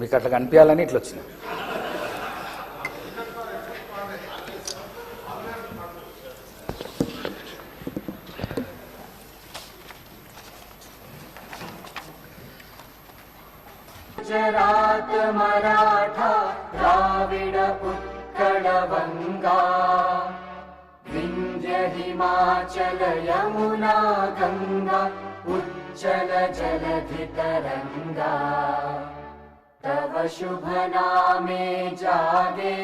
మీకు అట్లా కనిపించాలని ఇట్లా వచ్చిన. गुजरात मराठा द्राविड उत्कल बंगा विंध्य हिमाचल यमुना गंगा उच्चल जलधि तरंगा तव शुभ नामे जागे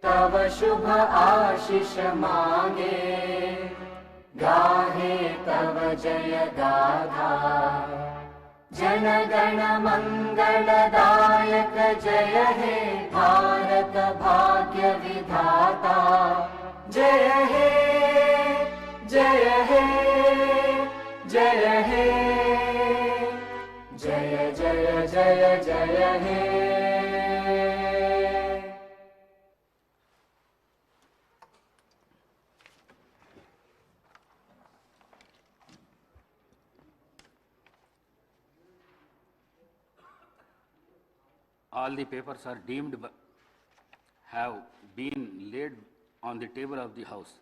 तव शुभ आशीष मांगे गाहे तव जय गाथा जन गण मंगलदायक जय हे भारत भाग्य विधाता जय हे जय हे जय हे जय जय जय जय हे. All the papers are deemed have been laid on the table of the House.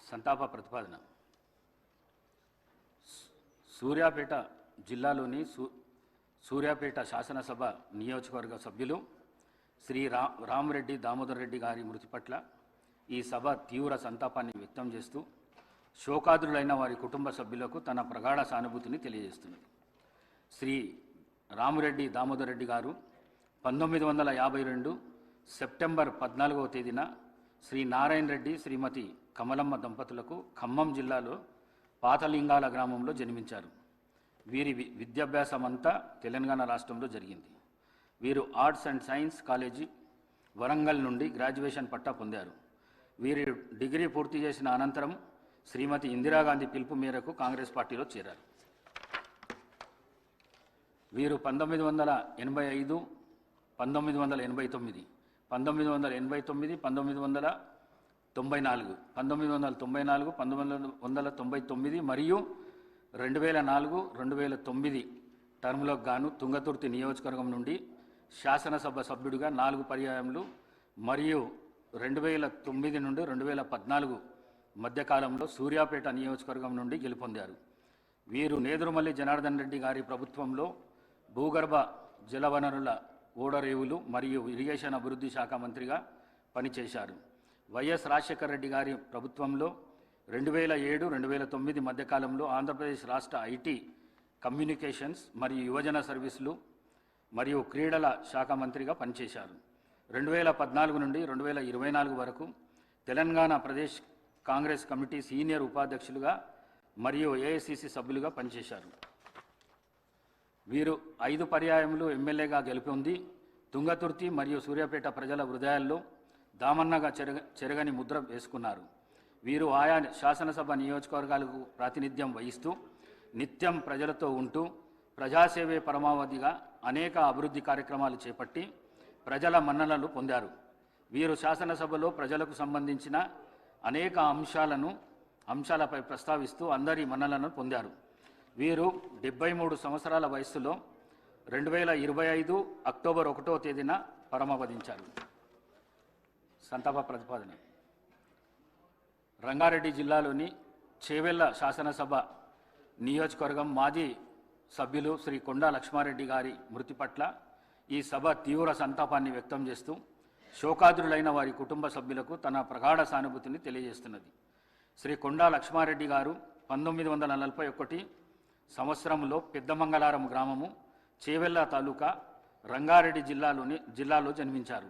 సంతాప ప్రతిపాదన. సూర్యాపేట జిల్లాలోని సూర్యాపేట శాసనసభ నియోజకవర్గ సభ్యులు శ్రీ రామరెడ్డి దామోదర్ రెడ్డి గారి మృతి పట్ల ఈ సభ తీవ్ర సంతాపాన్ని వ్యక్తం చేస్తూ శోకాదులైన వారి కుటుంబ సభ్యులకు తన ప్రగాఢ సానుభూతిని తెలియజేస్తున్నది. శ్రీ రామరెడ్డి దామోదర్ రెడ్డి గారు 1952 సెప్టెంబర్ 14వ తేదీన శ్రీ నారాయణ రెడ్డి శ్రీమతి కమలమ్మ దంపతులకు ఖమ్మం జిల్లాలో పాతలింగాల గ్రామంలో జన్మించారు. వీరి విద్యాభ్యాసం అంతా తెలంగాణ రాష్ట్రంలో జరిగింది. వీరు arts and science college Warangal నుండి గ్రాడ్యుయేషన్ పట్టా పొందారు. వీరి డిగ్రీ పూర్తి చేసిన అనంతరం శ్రీమతి ఇందిరాగాంధీ పిలుపు మేరకు కాంగ్రెస్ పార్టీలో చేరారు. వీరు 1985, 1989, 1989, 1994, 1994, 1999 మరియు 2004, 2009 టర్మ్లకు గాను తుంగతుర్తి నియోజకవర్గం నుండి శాసనసభ సభ్యుడిగా 4 పర్యాయములు మరియు 2009 నుండి 2014 మధ్యకాలంలో సూర్యాపేట నియోజకవర్గం నుండి గెలుపొందారు. వీరు నేదురుమల్లి జనార్దన్ రెడ్డి గారి ప్రభుత్వంలో భూగర్భ జలవనరుల ఓడరేవులు మరియు ఇరిగేషన్ అభివృద్ధి శాఖ మంత్రిగా పనిచేశారు. వైఎస్ రాజశేఖర రెడ్డి గారి ప్రభుత్వంలో 2007, 2009 మధ్యకాలంలో ఆంధ్రప్రదేశ్ రాష్ట్ర ఐటీ, కమ్యూనికేషన్స్ మరియు యువజన సర్వీసులు మరియు క్రీడల శాఖ మంత్రిగా పనిచేశారు. 2014 నుండి 2024 వరకు తెలంగాణ ప్రదేశ్ కాంగ్రెస్ కమిటీ సీనియర్ ఉపాధ్యక్షులుగా మరియు ఏఐసిసి సభ్యులుగా పనిచేశారు. వీరు 5 పర్యాయములు ఎమ్మెల్యేగా గెలుపొంది తుంగతుర్తి మరియు సూర్యాపేట ప్రజల హృదయాల్లో దామన్నగా చెరగని ముద్ర వేసుకున్నారు. వీరు ఆయా శాసనసభ నియోజకవర్గాలకు ప్రాతినిధ్యం వహిస్తూ నిత్యం ప్రజలతో ఉంటూ ప్రజాసేవే పరమావధిగా అనేక అభివృద్ధి కార్యక్రమాలు చేపట్టి ప్రజల మన్ననలు పొందారు. వీరు శాసనసభలో ప్రజలకు సంబంధించిన అనేక అంశాలపై ప్రస్తావిస్తూ అందరి మన్ననలను పొందారు. వీరు 73 సంవత్సరాల వయస్సులో 2025 అక్టోబర్ 1వ తేదీన పరమపదించారు. సంతాప ప్రతిపాదన. రంగారెడ్డి జిల్లాలోని చేవెళ్ల శాసనసభ నియోజకవర్గం మాజీ సభ్యులు శ్రీ కొండా లక్ష్మారెడ్డి గారి మృతి పట్ల ఈ సభ తీవ్ర సంతాపాన్ని వ్యక్తం చేస్తూ శోకాదులైన వారి కుటుంబ సభ్యులకు తన ప్రగాఢ సానుభూతిని తెలియజేస్తున్నది. శ్రీ కొండా లక్ష్మారెడ్డి గారు 1941 సంవత్సరంలో పెద్దమంగళారం గ్రామము, చేవెళ్ల తాలూకా, రంగారెడ్డి జిల్లాలో జన్మించారు.